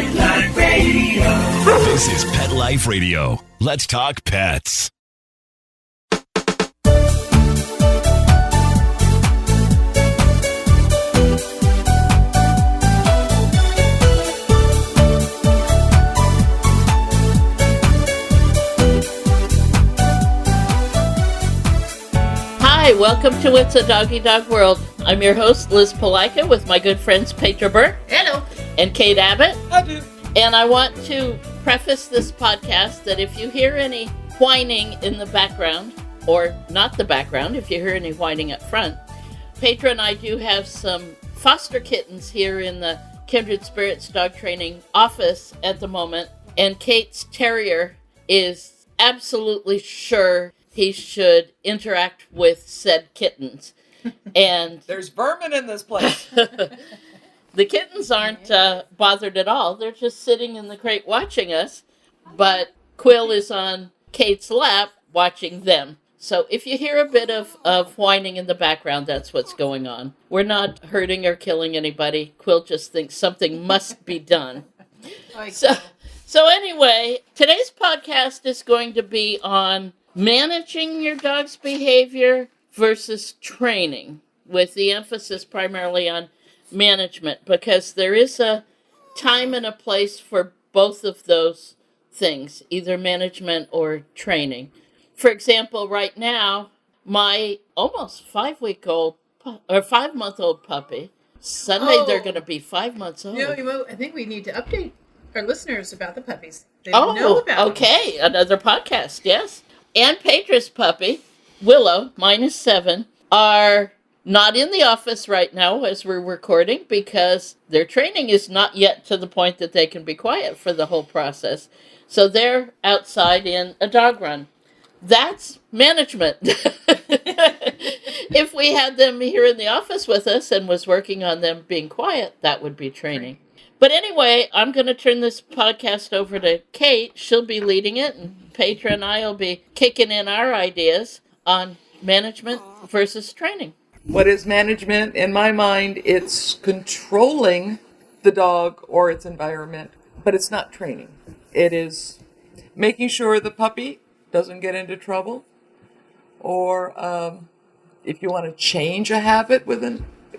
Pet Life Radio. This is Pet Life Radio. Let's talk pets. Hi, welcome to It's a Doggy Dog World. I'm your host, Liz Palika, with my good friends Petra. Hello. And Kate Abbott. I do. And I want to preface this podcast that if you hear any whining in the background, or not the background, if you hear any whining up front, Petra and I do have some foster kittens here in the Kindred Spirits dog training office at the moment, and Kate's terrier is absolutely sure he should interact with said kittens. And there's vermin in this place. The kittens aren't bothered at all. They're just sitting in the crate watching us. But Quill is on Kate's lap watching them. So if you hear a bit of whining in the background, that's what's going on. We're not hurting or killing anybody. Quill just thinks something must be done. So anyway, today's podcast is going to be on managing your dog's behavior versus training, with the emphasis primarily on management, because there is a time and a place for both of those things, either management or training. For example, right now, my almost 5-month-old puppy, Sunday they're going to be 5 months old. I think we need to update our listeners about the puppies. They don't know about them. Okay, another podcast, yes. And Petra's puppy, Willow, mine is 7, are not in the office right now as we're recording because their training is not yet to the point that they can be quiet for the whole process. So they're outside in a dog run. That's management. If we had them here in the office with us and was working on them being quiet, that would be training. But anyway, I'm going to turn this podcast over to Kate. She'll be leading it, and Petra and I will be kicking in our ideas on management versus training. What is management? In my mind, it's controlling the dog or its environment, but it's not training. It is making sure the puppy doesn't get into trouble, or if you want to change a habit with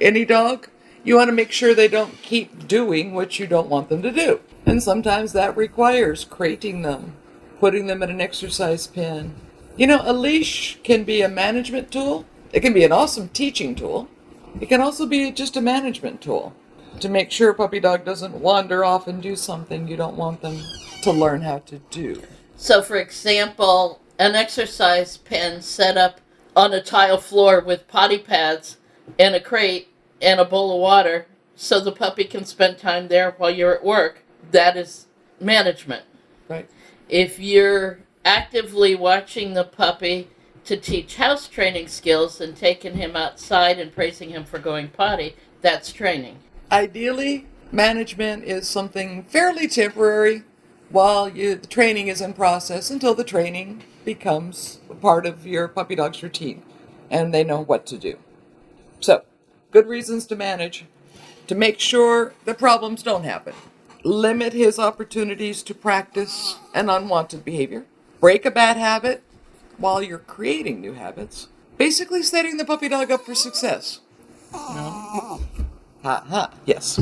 any dog, you want to make sure they don't keep doing what you don't want them to do. And sometimes that requires crating them, putting them in an exercise pen. A leash can be a management tool. It can be an awesome teaching tool. It can also be just a management tool to make sure a puppy dog doesn't wander off and do something you don't want them to learn how to do. So, for example, an exercise pen set up on a tile floor with potty pads and a crate and a bowl of water so the puppy can spend time there while you're at work. That is management. Right. If you're actively watching the puppy to teach house training skills and taking him outside and praising him for going potty, that's training. Ideally, management is something fairly temporary while the training is in process until the training becomes a part of your puppy dog's routine and they know what to do. So, good reasons to manage, to make sure that problems don't happen. Limit his opportunities to practice an unwanted behavior. Break a bad habit while you're creating new habits. Basically setting the puppy dog up for success. Yes.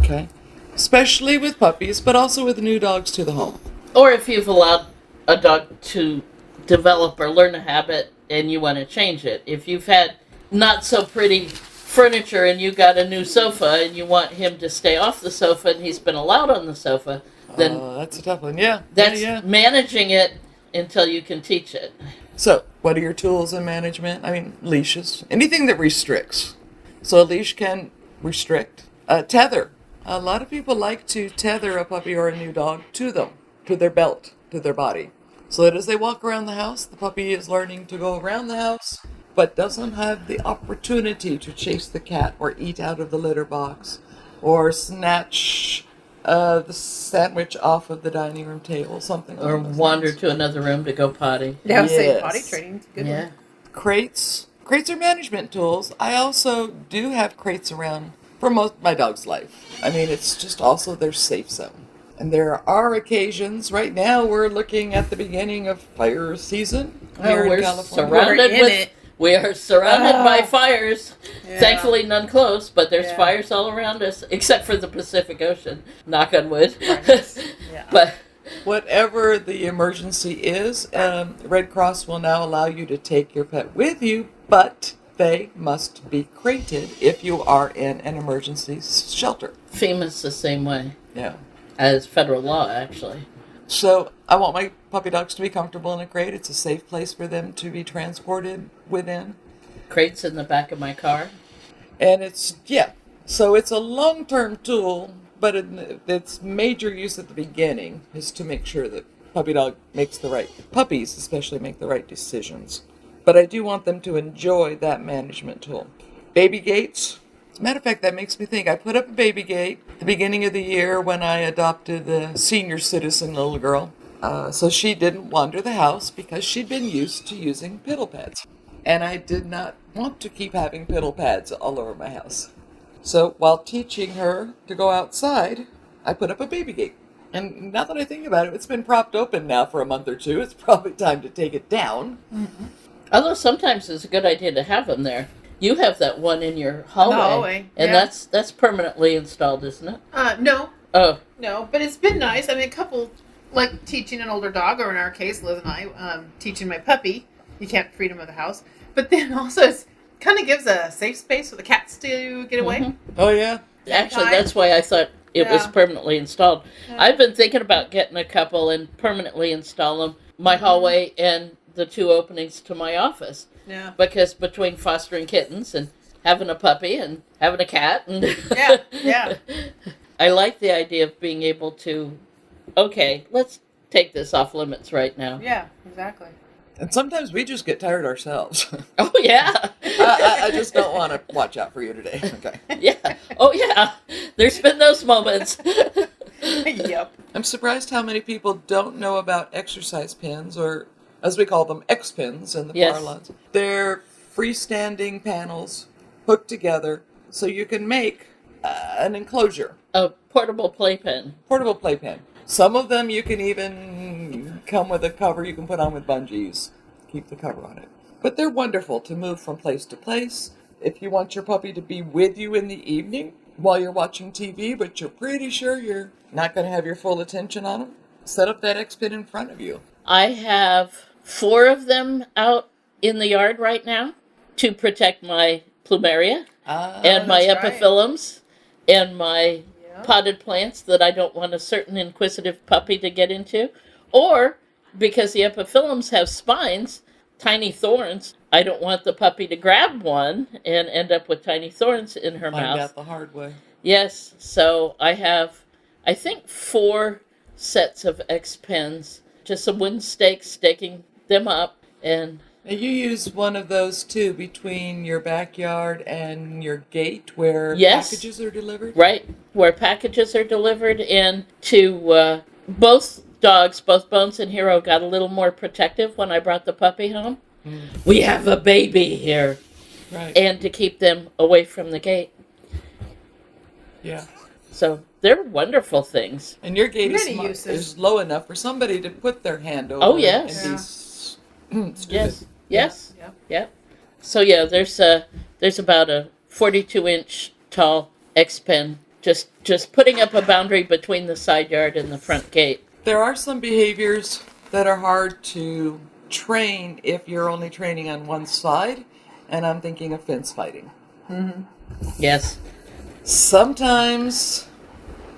Okay. Especially with puppies, but also with new dogs to the home. Or if you've allowed a dog to develop or learn a habit and you want to change it. If you've had not so pretty furniture and you got a new sofa and you want him to stay off the sofa and he's been allowed on the sofa, then that's a tough one. Yeah. That's managing it until you can teach it. So, what are your tools in management? Leashes. Anything that restricts. So a leash can restrict. Tether. A lot of people like to tether a puppy or a new dog to them, to their belt, to their body. So that as they walk around the house, the puppy is learning to go around the house, but doesn't have the opportunity to chase the cat or eat out of the litter box or snatch the sandwich off of the dining room table, something. Or wander to another room to go potty. Yeah, I was saying potty training. Good one. Crates are management tools. I also do have crates around for most of my dog's life. It's just also their safe zone. And there are occasions, right now we're looking at the beginning of fire season here in We're California. surrounded We're in with. it. We are surrounded by fires. Yeah. Thankfully, none close, but there's Yeah. fires all around us, except for the Pacific Ocean. Knock on wood. Right. Yeah. But Whatever the emergency is, Red Cross will now allow you to take your pet with you, but they must be crated if you are in an emergency shelter. FEMA's the same way Yeah. as federal law, actually. So I want my puppy dogs to be comfortable in a crate. It's a safe place for them to be transported within. Crates in the back of my car. And so it's a long-term tool, but its major use at the beginning is to make sure that puppies especially make the right decisions. But I do want them to enjoy that management tool. Baby gates. As a matter of fact, that makes me think. I put up a baby gate at the beginning of the year when I adopted the senior citizen little girl. So she didn't wander the house because she'd been used to using piddle pads. And I did not want to keep having piddle pads all over my house. So while teaching her to go outside, I put up a baby gate. And now that I think about it, it's been propped open now for a month or two. It's probably time to take it down. Mm-hmm. Although sometimes it's a good idea to have them there. You have that one in your hallway, and yeah. that's permanently installed, isn't it? No. Oh, No, but it's been nice. I mean, a couple, like teaching an older dog, or in our case, Liz and I, teaching my puppy. You can't freedom of the house. But then also, it kind of gives a safe space for the cats to get away. Mm-hmm. Oh, yeah. actually, that's why I thought it was Yeah. permanently installed. Yeah. I've been thinking about getting a couple and permanently install them my hallway and the two openings to my office. Yeah. Because between fostering kittens and having a puppy and having a cat and Yeah. I like the idea of being able to, okay, let's take this off limits right now. Yeah, exactly. And sometimes we just get tired ourselves. Oh yeah. I just don't want to watch out for you today. Okay. Yeah. Oh yeah. There's been those moments. Yep. I'm surprised how many people don't know about exercise pins, or as we call them, X pins in the Yes. parlance. They're freestanding panels hooked together so you can make an enclosure, A portable playpen. portable playpen. Some of them you can even come with a cover you can put on with bungees. Keep the cover on it. But they're wonderful to move from place to place. If you want your puppy to be with you in the evening while you're watching TV, but you're pretty sure you're not going to have your full attention on them, set up that X-Pin in front of you. I have 4 of them out in the yard right now to protect my plumeria and my that's right. epiphyllums and my Yeah. potted plants that I don't want a certain inquisitive puppy to get into. Or, because the epiphyllums have spines, tiny thorns, I don't want the puppy to grab one and end up with tiny thorns in her Find mouth. out the hard way. Yes, so I have, I think, 4 sets of X pens, just some wooden stakes staking them up, and Now you use one of those too between your backyard and your gate where Yes. packages are delivered? right where packages are delivered, and to both dogs, both Bones and Hero, got a little more protective when I brought the puppy home. We have a baby here, Right. and to keep them away from the gate. Yeah. So they're wonderful things. And your gate Many uses. is low enough for somebody to put their hand over Oh, it yes. and be stupid. Yes. Yep. Yep. So yeah, there's about a 42-inch tall X pen, just putting up a boundary between the side yard and the front gate. There are some behaviors that are hard to train if you're only training on one side, and I'm thinking of fence fighting. Yes. Sometimes,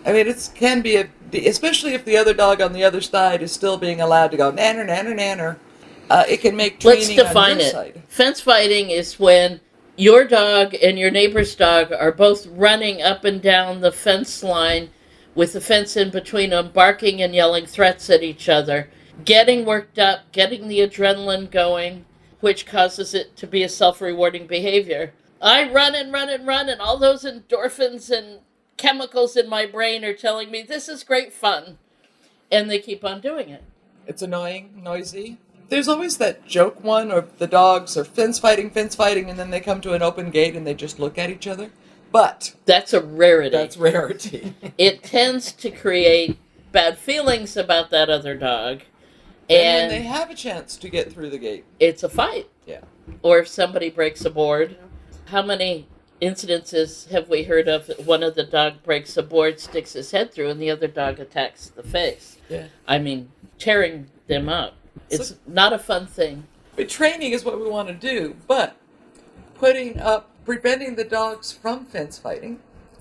I mean, it can be especially if the other dog on the other side is still being allowed to go nanner, nanner, nanner. It can make Let's training define on your it. side. Fence fighting is when your dog and your neighbor's dog are both running up and down the fence line with the fence in between them, barking and yelling threats at each other, getting worked up, getting the adrenaline going, which causes it to be a self-rewarding behavior. I run and run and run, and all those endorphins and chemicals in my brain are telling me this is great fun. And they keep on doing it. It's annoying, noisy. There's always that joke one, or the dogs are fence fighting, and then they come to an open gate and they just look at each other. But That's a rarity. that's rarity. It tends to create bad feelings about that other dog, And when and they have a chance to get through the gate. it's a fight. Yeah. Or if somebody breaks a board. How many incidences have we heard of that one of the dog breaks a board, sticks his head through, and the other dog attacks the face? Yeah. I mean, tearing them up. It's So- not a fun thing. But training is what we want to do, but preventing the dogs from fence fighting.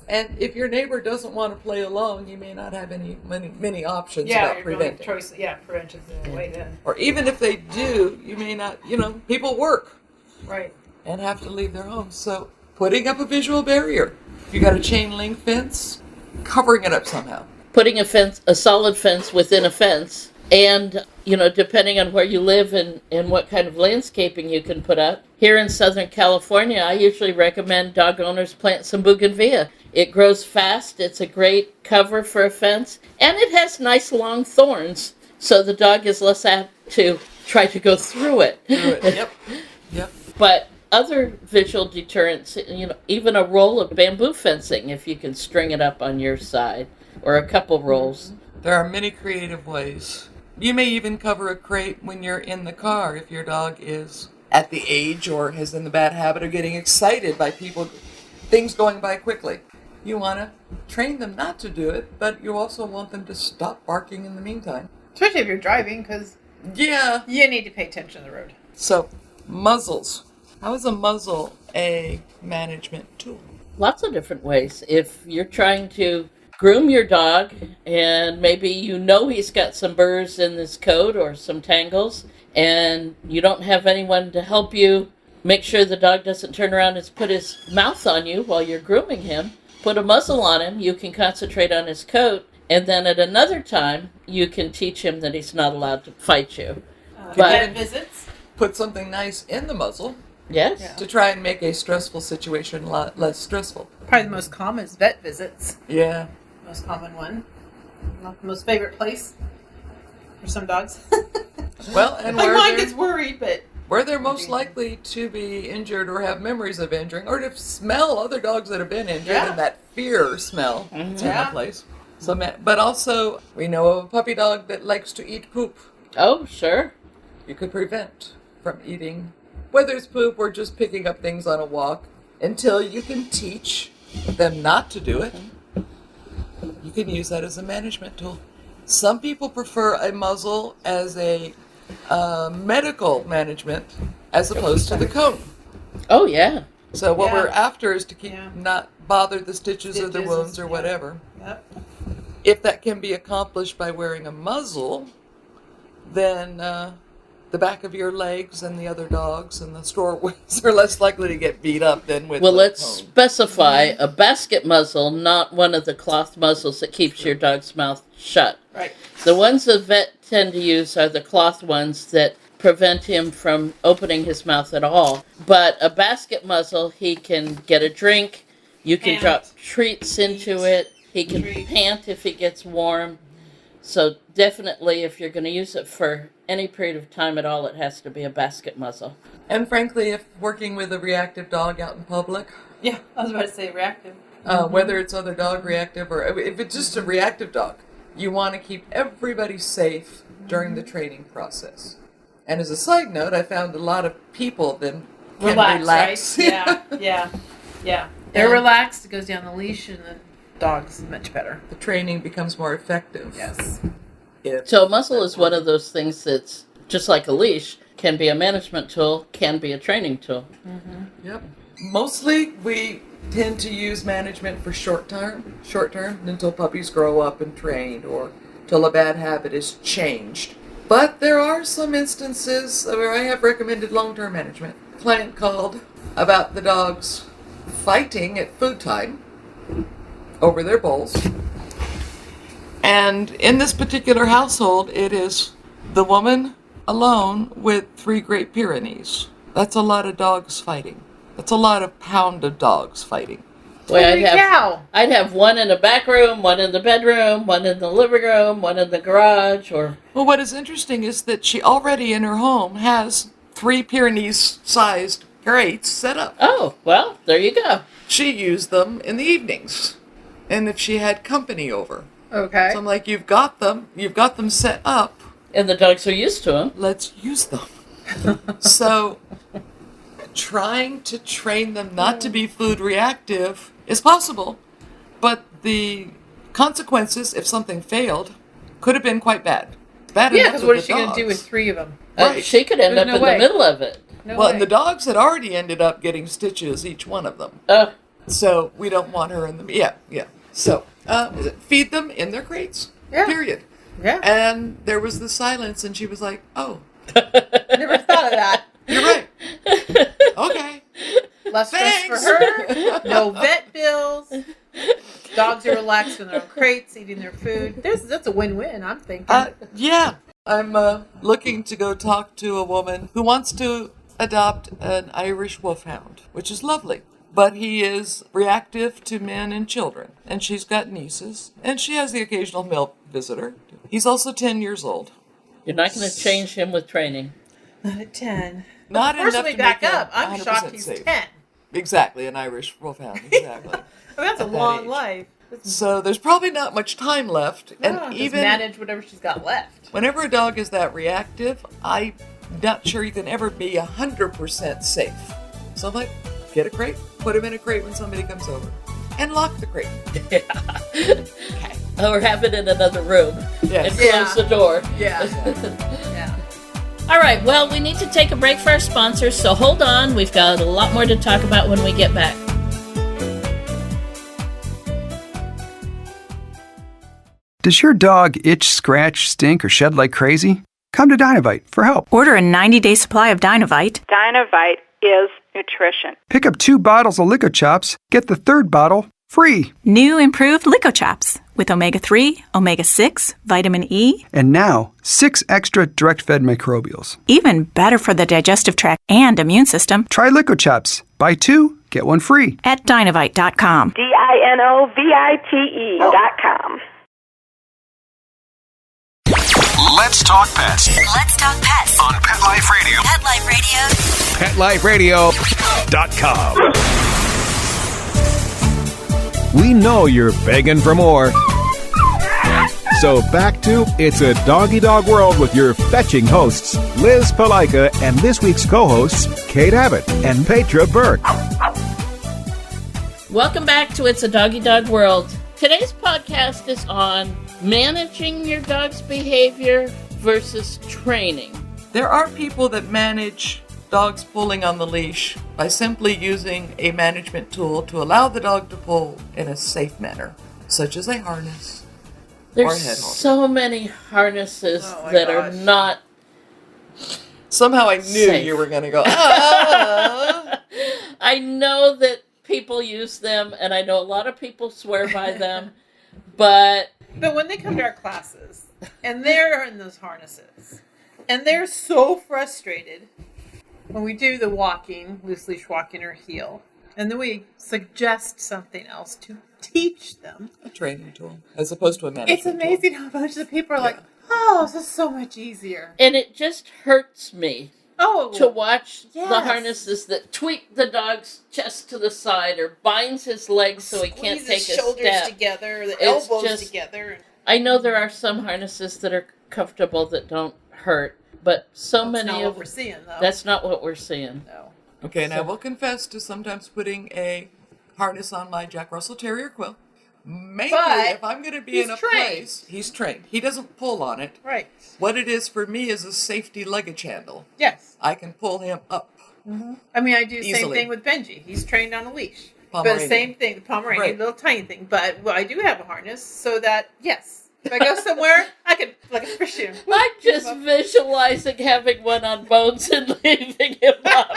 And if your neighbor doesn't want to play along, you may not have many options Yeah, about you're preventing. going choice. Yeah, prevention's the way then. Or even if they do, you may not, people work Right. and have to leave their homes. So putting up a visual barrier. If you got a chain link fence, covering it up somehow. Putting a solid fence within a fence, and depending on where you live and what kind of landscaping you can put up. Here in Southern California, I usually recommend dog owners plant some bougainvillea. It grows fast, it's a great cover for a fence, and it has nice long thorns, so the dog is less apt to try to go through it. Yep. But other visual deterrents, even a roll of bamboo fencing, if you can string it up on your side, or a couple rolls. There are many creative ways. You may even cover a crate when you're in the car if your dog is at the age or is in the bad habit of getting excited by things going by quickly. You want to train them not to do it, but you also want them to stop barking in the meantime. Especially if you're driving, because Yeah. you need to pay attention to the road. So, muzzles. How is a muzzle a management tool? Lots of different ways. If you're trying to groom your dog and maybe he's got some burrs in his coat or some tangles, and you don't have anyone to help you make sure the dog doesn't turn around and put his mouth on you while you're grooming him, put a muzzle on him. You can concentrate on his coat, and then at another time you can teach him that he's not allowed to fight you. Vet visits. Put something nice in the muzzle Yes. Yeah. to try and make a stressful situation a lot less stressful. Probably the most common is vet visits. Yeah. Most common one. Not the most favorite place for some dogs. Well, and My mind gets worried, but where they're most likely to be injured or have memories of injuring or to smell other dogs that have been injured, Yeah. and that fear smell is in Yeah. that place. So, but also, we know of a puppy dog that likes to eat poop. Oh, sure. You could prevent from eating, whether it's poop or just picking up things on a walk, until you can teach them not to do it. You can use that as a management tool. Some people prefer a muzzle as a medical management as opposed to the cone. Oh, yeah. So what Yeah. we're after is to keep Yeah. not bother the stitches or the Stitches wounds or yeah. whatever. Yep. If that can be accomplished by wearing a muzzle, then the back of your legs and the other dogs and the store wheels are less likely to get beat up than with Well, the let's cone. specify a basket muzzle, not one of the cloth muzzles that keeps your dog's mouth shut. Right. The ones the vet tend to use are the cloth ones that prevent him from opening his mouth at all. But a basket muzzle, he can get a drink, you can Pant. drop treats into it, he can Treat. pant if he gets warm. So definitely, if you're going to use it for any period of time at all, it has to be a basket muzzle. And frankly, if working with a reactive dog out in public, Yeah, I was about to say reactive. whether it's other dog reactive or if it's just a reactive dog, you want to keep everybody safe during the training process. And as a side note, I found a lot of people then can relax. Right? Yeah. They're And- relaxed. It goes down the leash, and the dog's much better. The training becomes more effective. Yes. So a muzzle is one of those things that's just like a leash, can be a management tool, can be a training tool. Yep. Mostly we tend to use management for short term until puppies grow up and trained or till a bad habit is changed. But there are some instances where I have recommended long-term management. A client called about the dogs fighting at food time over their bowls. And in this particular household, it is the woman alone with 3 Great Pyrenees. That's a lot of dogs fighting. That's a lot of pound of dogs fighting. Boy, Holy cow! I'd have one in the back room, one in the bedroom, one in the living room, one in the garage, or Well, what is interesting is that she already in her home has 3 Pyrenees-sized grates set up. oh, well, there you go. She used them in the evenings, and if she had company over. Okay. So I'm like, you've got them set up. And the dogs are used to them. Let's use them. So trying to train them not to be food reactive is possible, but the consequences, if something failed, could have been quite bad. Bad Yeah, enough because with what the is she going to do dogs. with 3 of them? Right. She could end There's up no in way. the middle of it. No Well, way. and the dogs had already ended up getting stitches, each one of them. So we don't want her in the... Yeah. So feed them in their crates. Yeah. Period. Yeah. And there was the silence, and she was like, oh, Never thought of that. you're right. Okay. Less stress for Thanks. her. No vet bills. Dogs are relaxed in their own crates, eating their food. That's a win-win, I'm thinking. Yeah. I'm looking to go talk to a woman who wants to adopt an Irish wolfhound, which is lovely. But he is reactive to men and children. And she's got nieces. And she has the occasional male visitor. He's also 10 years old. You're not going to change him with training. Not at 10. Not First, enough we to back make him up. I'm 100% shocked he's safe. 10. Exactly, an Irish wolfhound. Exactly. That's a At that long age. life. So there's probably not much time left. No, And just even manage whatever she's got left. whenever a dog is that reactive, I'm not sure you can ever be 100% safe. So I'm like, get a crate, put him in a crate when somebody comes over, and lock the crate. Or have it in another room Yes. and close the door. Yeah. Yeah. All right, well, we need to take a break for our sponsors, so hold on. We've got a lot more to talk about when we get back. Does your dog itch, scratch, stink, or shed like crazy? Come to Dynovite for help. Order a 90-day supply of Dynovite. Dynovite is nutrition. Pick up 2 bottles of Lico Chops, get the 3rd bottle free. New improved Lico Chops with omega-3, omega-6, vitamin E. And now, 6 extra direct-fed microbials. Even better for the digestive tract and immune system. Try Lico Chops. Buy 2, get 1 free. At Dynovite.com. DINOVITE.com. Let's talk pets Let's talk pets on Pet Life Radio. Pet Life Radio. PetLifeRadio.com. We know you're begging for more. So back to It's a Doggy Dog World with your fetching hosts, Liz Palika, and this week's co-hosts, Kate Abbott and Petra Burke. Welcome back to It's a Doggy Dog World. Today's podcast is on managing your dog's behavior versus training. There are people that manage dogs pulling on the leash by simply using a management tool to allow the dog to pull in a safe manner, such as a harness or a There's head halter. so many harnesses Oh my that gosh. are not Somehow I knew safe. you were going to go, ah! I know that people use them, and I know a lot of people swear by them, but But when they come to our classes, and they're in those harnesses, and they're so frustrated when we do the walking, loose leash walking or heel, and then we suggest something else to teach them, A training tool, as opposed to a management it's amazing how much the people are like, Yeah. oh, this is so much easier. and it just hurts me Oh, to watch the yes. harnesses that tweak the dog's chest to the side or binds his legs so he can't Squeeze take his a shoulders step. together, the It's elbows just- together. I know there are some harnesses that are comfortable that don't hurt, but so That's many not of what we're seeing, though. that's not what we're seeing. No. Okay, and I will confess to sometimes putting a harness on my Jack Russell Terrier Quill. Maybe But if I'm going to be he's in a trained. place, he's trained. He doesn't pull on it. Right. What it is for me is a safety luggage handle. Yes. I can pull him up. I mean, I do the same Easily. thing with Benji. He's trained on a leash. But Pomeranian. the same thing, the Pomeranian, Right. little tiny thing. But I do have a harness so that, yes, if I go somewhere, I can, like a fish him. I'm just visualizing having one on Bones and leaving him up.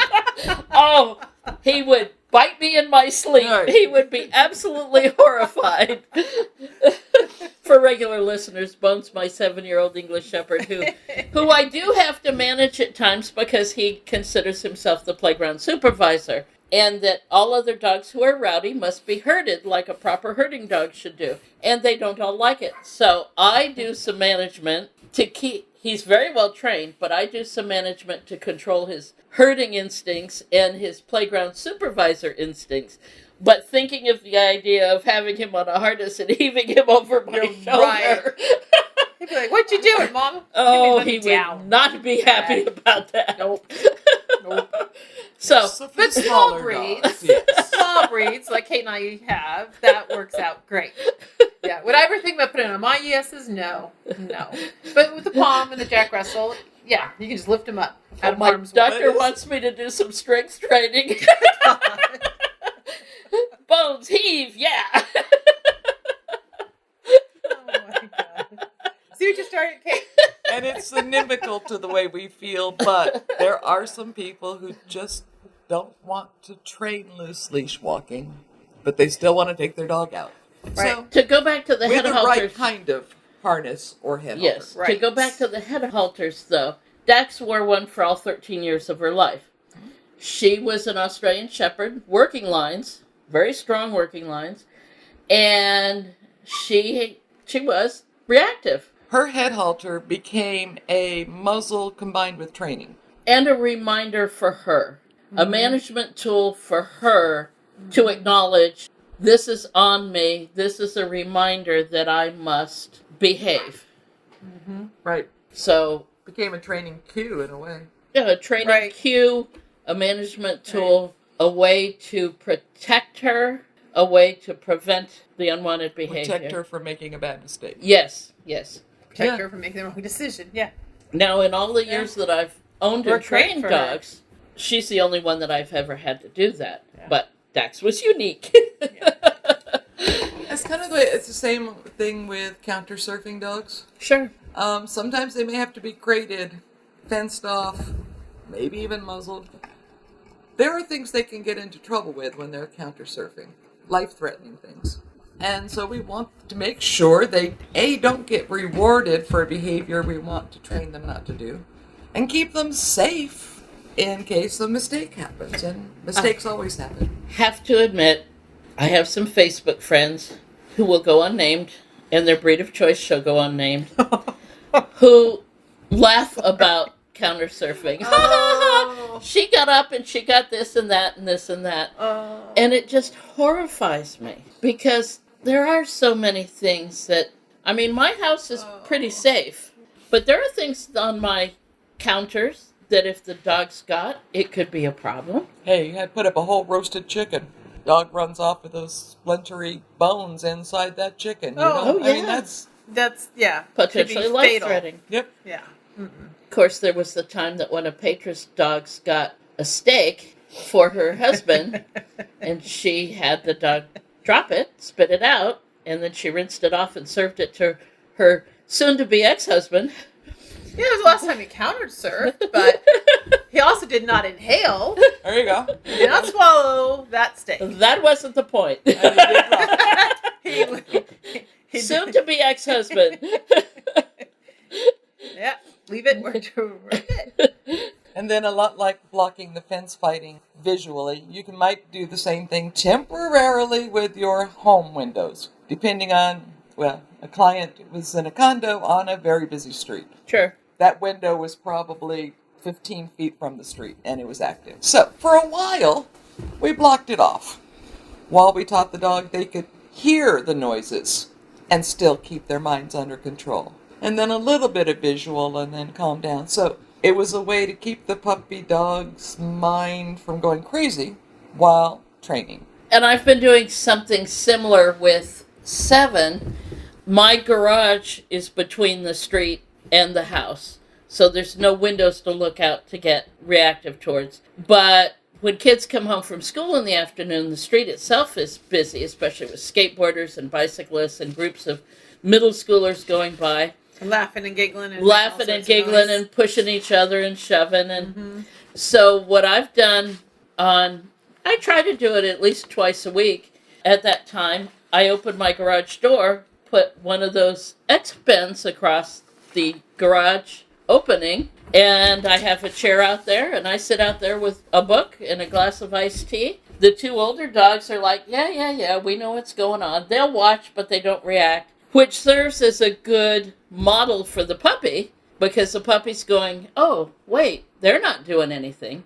Oh, he would bite me in my sleep. Right. He would be absolutely horrified. For regular listeners, Bones, my 7-year-old English Shepherd, who I do have to manage at times because he considers himself the playground supervisor. And that all other dogs who are rowdy must be herded like a proper herding dog should do. And they don't all like it. So I do some management to keep... He's very well trained, but I do some management to control his herding instincts and his playground supervisor instincts. But thinking of the idea of having him on a harness and heaving him over my shoulder. Right. He'd be like, "What you doing, Mom?" Oh, he would not be happy about that. Nope. So, but small breeds, small breeds like Kate and I have, that works out great. Yeah. Would I ever think about putting on my yeses? No. But with the Pom and the Jack Russell, yeah, you can just lift them up. My doctor wants me to do some strength training. Bones heave, yeah. Oh my God. See what you started, Kate? And it's inimical to the way we feel, but there are some people who just don't want to train loose leash walking, but they still want to take their dog out. Right. So, To go back to the with head the halters. right kind of harness or head Yes. halter. Right. To go back to the head halters, though, Dax wore one for all 13 years of her life. She was an Australian Shepherd, working lines, very strong working lines, and she was reactive. Her head halter became a muzzle combined with training. And a reminder for her, a management tool for her to acknowledge, this is on me, this is a reminder that I must behave. Right. So, Became a training cue in a way. yeah, a training cue, a management tool, a way to protect her, a way to prevent the unwanted behavior. Protect her from making a bad mistake. Yes. Protect her from making the wrong decision. Yeah. Now, in all the years that I've owned and Worked great trained for her. dogs, she's the only one that I've ever had to do that. Yeah. But Dax was unique. It's kind of it's the same thing with counter surfing dogs. Sure. Sometimes they may have to be crated, fenced off, maybe even muzzled. There are things they can get into trouble with when they're counter surfing, life-threatening things. And so we want to make sure they, A, don't get rewarded for a behavior we want to train them not to do, and keep them safe in case a mistake happens. And mistakes always happen. Have to admit, I have some Facebook friends who will go unnamed, and their breed of choice shall go unnamed, who laugh about counter surfing. Oh. She got up and she got this and that and this and that. Oh. And it just horrifies me because there are so many things that, I mean, my house is pretty safe, but there are things on my counters that if the dog's got, it could be a problem. Hey, you had put up a whole roasted chicken. Dog runs off with those splintery bones inside that chicken. You know? yeah. I mean, that's Potentially life-threatening. Yep. Yeah. Of course, there was the time that one of Petra's dogs got a steak for her husband, and she had the dog drop it, spit it out, and then she rinsed it off and served it to her soon-to-be ex-husband. Yeah, it was the last time he counter surfed, but he also did not inhale. There you go. He did not swallow that steak. That wasn't the point. He Soon-to-be ex-husband. Yeah, leave it where it. And then a lot like blocking the fence fighting visually, you might do the same thing temporarily with your home windows, depending on, a client was in a condo on a very busy street. Sure. That window was probably 15 feet from the street, and it was active. So, for a while, we blocked it off, while we taught the dog they could hear the noises and still keep their minds under control. And then a little bit of visual, and then calm down. So, it was a way to keep the puppy dog's mind from going crazy while training. And I've been doing something similar with Seven. My garage is between the street and the house, so there's no windows to look out to get reactive towards. But when kids come home from school in the afternoon, the street itself is busy, especially with skateboarders and bicyclists and groups of middle schoolers going by. Laughing and giggling. And Laughing and giggling and pushing each other and shoving. And so what I've done I try to do it at least twice a week. At that time, I open my garage door, put one of those X-pens across the garage opening, and I have a chair out there, and I sit out there with a book and a glass of iced tea. The two older dogs are like, yeah, we know what's going on. They'll watch, but they don't react, which serves as a good model for the puppy, because the puppy's going, oh, wait, they're not doing anything.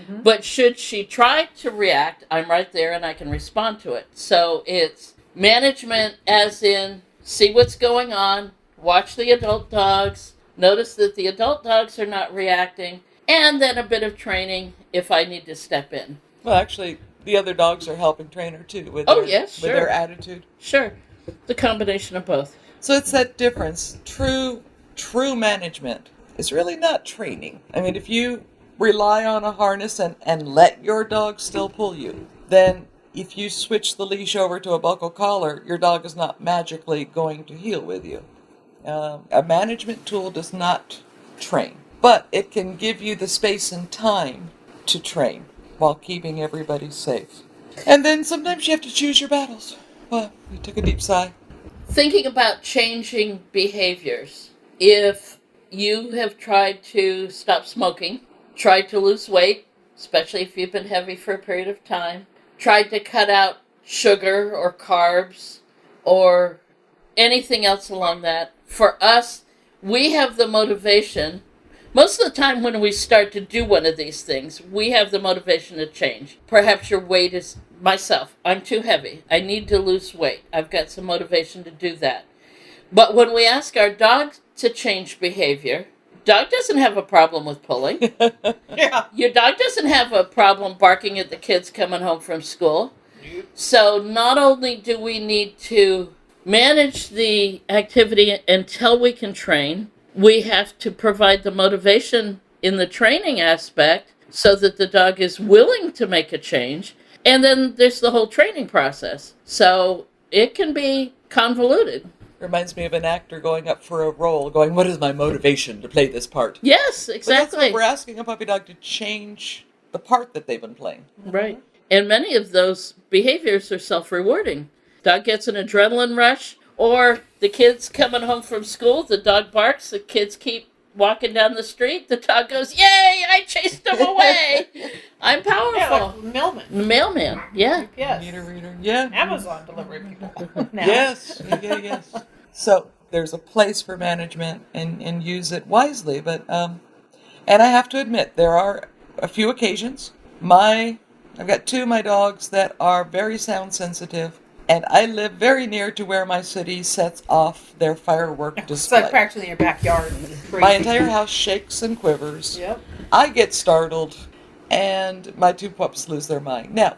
But should she try to react, I'm right there and I can respond to it. So it's management as in see what's going on, watch the adult dogs, notice that the adult dogs are not reacting, and then a bit of training if I need to step in. Well, actually, the other dogs are helping train her too with Yes, sure. with their attitude. Sure. The combination of both. So it's that difference. True management is really not training. I mean, if you rely on a harness and let your dog still pull you, then if you switch the leash over to a buckle collar, your dog is not magically going to heel with you. A management tool does not train, but it can give you the space and time to train while keeping everybody safe. And then sometimes you have to choose your battles. Well, we took a deep sigh. Thinking about changing behaviors. If you have tried to stop smoking, tried to lose weight, especially if you've been heavy for a period of time, tried to cut out sugar or carbs or anything else along that, for us, we have the motivation. Most of the time when we start to do one of these things, we have the motivation to change. Perhaps your weight is, myself, I'm too heavy. I need to lose weight. I've got some motivation to do that. But when we ask our dog to change behavior, dog doesn't have a problem with pulling. Yeah. Your dog doesn't have a problem barking at the kids coming home from school. So not only do we need to manage the activity until we can train, we have to provide the motivation in the training aspect so that the dog is willing to make a change. And then there's the whole training process. So it can be convoluted. Reminds me of an actor going up for a role, going, what is my motivation to play this part? Yes, But that's exactly. what we're asking a puppy dog to change the part that they've been playing. Right. And many of those behaviors are self-rewarding. Dog gets an adrenaline rush, or the kids coming home from school, the dog barks, the kids keep walking down the street, the dog goes, yay, I chased him away. I'm powerful. Yeah, like mailman. Mailman, yeah. Yes. Meter reader. Yeah. Amazon delivery people. Now. Yes. Yes. So there's a place for management and use it wisely. But and I have to admit, there are a few occasions. I've got two of my dogs that are very sound sensitive. And I live very near to where my city sets off their firework It's display. like practically in your backyard. My entire house shakes and quivers. Yep. I get startled, and my two pups lose their mind. Now,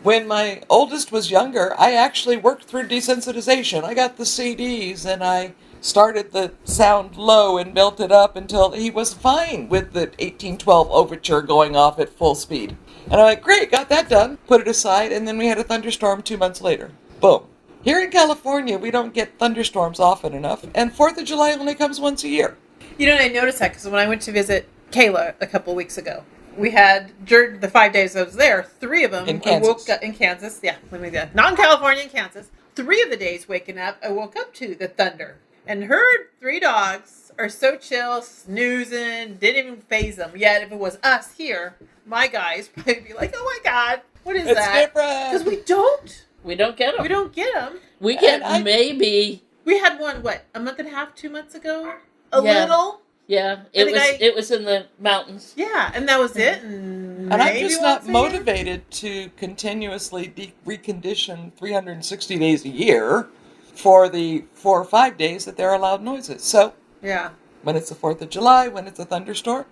when my oldest was younger, I actually worked through desensitization. I got the CDs, and I started the sound low and built it up until he was fine with the 1812 overture going off at full speed. And I'm like, great, got that done. Put it aside, and then we had a thunderstorm 2 months later. Boom. Here in California, we don't get thunderstorms often enough, and 4th of July only comes once a year. You know, I noticed that because when I went to visit Kayla a couple of weeks ago, we had, during the 5 days I was there, 3 of them In Kansas. woke up in Kansas. Yeah, not in California, in Kansas. 3 of the days waking up, I woke up to the thunder and heard 3 dogs are so chill, snoozing, didn't even faze them. Yet if it was us here, my guys probably be like, oh my God, what is It's that? different. Because we don't. We don't get them. We don't get them. We get And maybe, We had one, a month and a half, 2 months ago? Yeah. Little? yeah, I think it was in the mountains. Yeah, and that was it. And And I'm maybe just once not a year. motivated to continuously recondition 360 days a year for the 4 or 5 days that they're allowed noises. So Yeah. when it's the 4th of July, when it's a thunderstorm,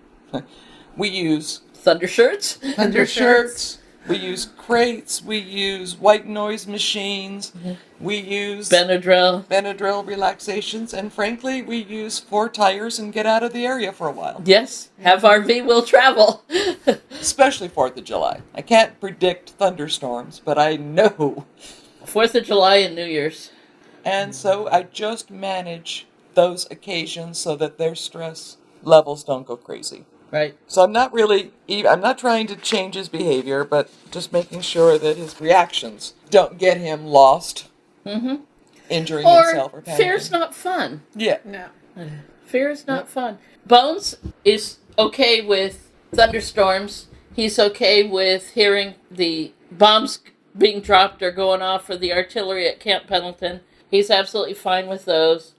we use Thunder shirts. undershirts, we use crates, we use white noise machines, we use Benadryl. relaxations, and frankly, we use 4 tires and get out of the area for a while. Yes, have RV will travel. Especially 4th of July. I can't predict thunderstorms, but I know. 4th of July and New Year's. And so I just manage those occasions so that their stress levels don't go crazy. Right. So I'm not trying to change his behavior, but just making sure that his reactions don't get him lost, injuring himself or panicking. Fear's not fun. Yeah. No. Fear is not fun. Bones is okay with thunderstorms. He's okay with hearing the bombs being dropped or going off for the artillery at Camp Pendleton. He's absolutely fine with those.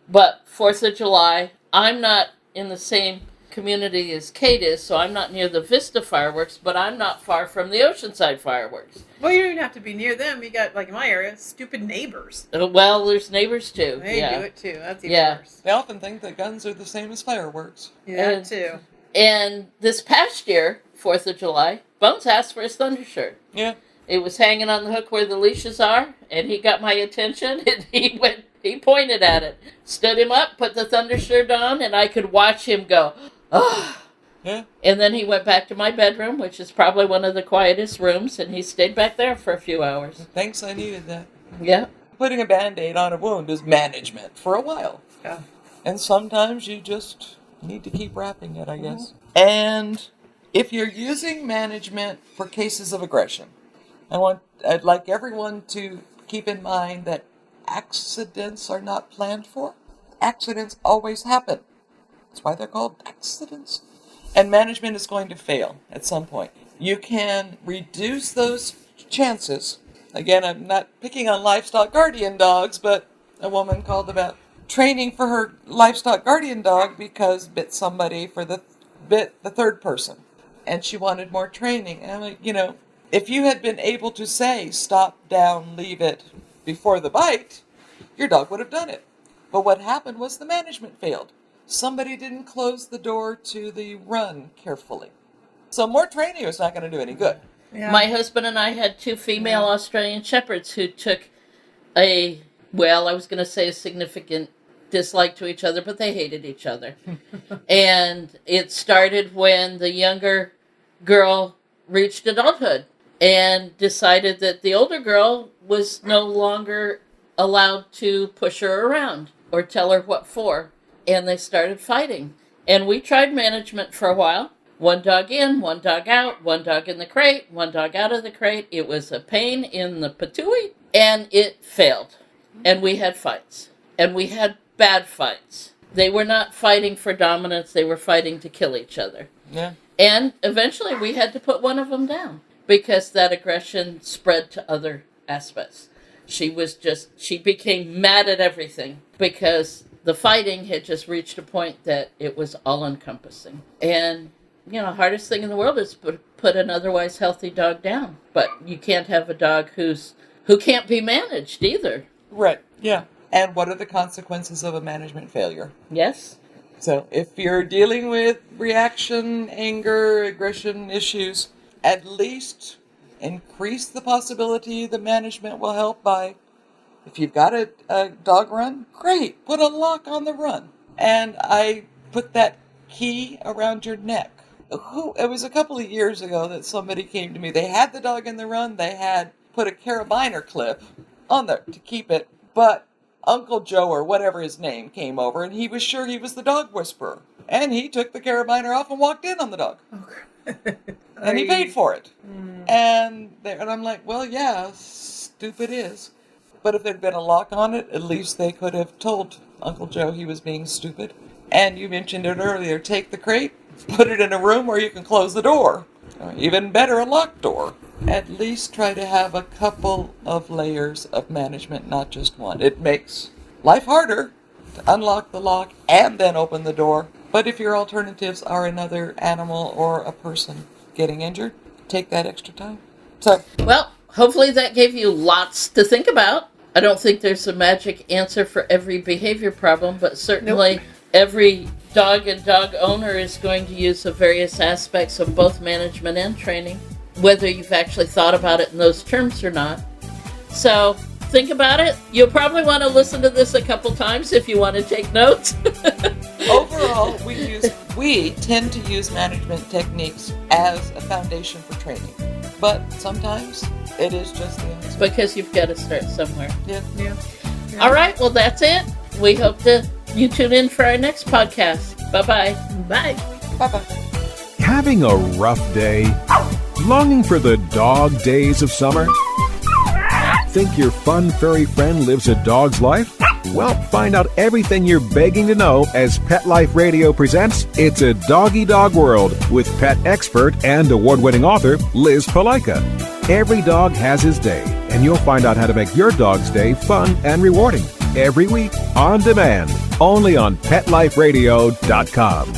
But 4th of July, I'm not in the same community as Kate is, so I'm not near the Vista fireworks, but I'm not far from the Oceanside fireworks. Well, you don't even have to be near them. You got, like in my area, stupid neighbors. Well, there's neighbors too. They do it too. That's even Yeah. worse. They often think that guns are the same as fireworks. Yeah, that too. And this past year, 4th of July, Bones asked for his thunder shirt. Yeah. It was hanging on the hook where the leashes are, and he got my attention, and he pointed at it, stood him up, put the thunder shirt on, and I could watch him go, oh. Yeah. And then he went back to my bedroom, which is probably one of the quietest rooms, and he stayed back there for a few hours. Thanks, I needed that. Yeah. Putting a Band-Aid on a wound is management for a while. Yeah. And sometimes you just need to keep wrapping it, I guess. And if you're using management for cases of aggression, I'd like everyone to keep in mind that accidents are not planned for. Accidents always happen. That's why they're called accidents. And management is going to fail at some point. You can reduce those chances. Again, I'm not picking on livestock guardian dogs, but a woman called about training for her livestock guardian dog because bit somebody for the third person. And she wanted more training. And I'm like, if you had been able to say, stop, down, leave it before the bite, your dog would have done it. But what happened was the management failed. Somebody didn't close the door to the run carefully. So more training is not going to do any good. Yeah. My husband and I had 2 female Australian Shepherds who took I was going to say a significant dislike to each other, but they hated each other. And it started when the younger girl reached adulthood and decided that the older girl was no longer allowed to push her around or tell her what for. And they started fighting. And we tried management for a while. One dog in, one dog out, one dog in the crate, one dog out of the crate. It was a pain in the patooey, and it failed. And we had fights. And we had bad fights. They were not fighting for dominance. They were fighting to kill each other. Yeah. And eventually we had to put one of them down because that aggression spread to other aspects. She became mad at everything because the fighting had just reached a point that it was all-encompassing. And, hardest thing in the world is put an otherwise healthy dog down. But you can't have a dog who can't be managed either. Right, yeah. And what are the consequences of a management failure? Yes. So if you're dealing with reaction, anger, aggression issues, at least increase the possibility the management will help by, if you've got a dog run, great, put a lock on the run. And I put that key around your neck. It was a couple of years ago that somebody came to me. They had the dog in the run. They had put a carabiner clip on there to keep it. But Uncle Joe, or whatever his name, came over, and he was sure he was the dog whisperer. And he took the carabiner off and walked in on the dog. And he paid for it. And I'm like, well, yeah, stupid is. But if there'd been a lock on it, at least they could have told Uncle Joe he was being stupid. And you mentioned it earlier, take the crate, put it in a room where you can close the door. Or even better, a locked door. At least try to have a couple of layers of management, not just one. It makes life harder to unlock the lock and then open the door. But if your alternatives are another animal or a person getting injured, take that extra time. Well, hopefully that gave you lots to think about. I don't think there's a magic answer for every behavior problem, but certainly every dog and dog owner is going to use the various aspects of both management and training, whether you've actually thought about it in those terms or not. So think about it. You'll probably want to listen to this a couple times if you want to take notes. Overall, we tend to use management techniques as a foundation for training. But sometimes it is just the answer. Because you've got to start somewhere. Yeah. All right, well, that's it. We hope you tune in for our next podcast. Bye-bye. Bye. Bye-bye. Having a rough day? Longing for the dog days of summer? Think your fun furry friend lives a dog's life? Well, find out everything you're begging to know as Pet Life Radio presents It's a Doggy Dog World with pet expert and award-winning author Liz Palaika. Every dog has his day, and you'll find out how to make your dog's day fun and rewarding. Every week, on demand, only on PetLifeRadio.com.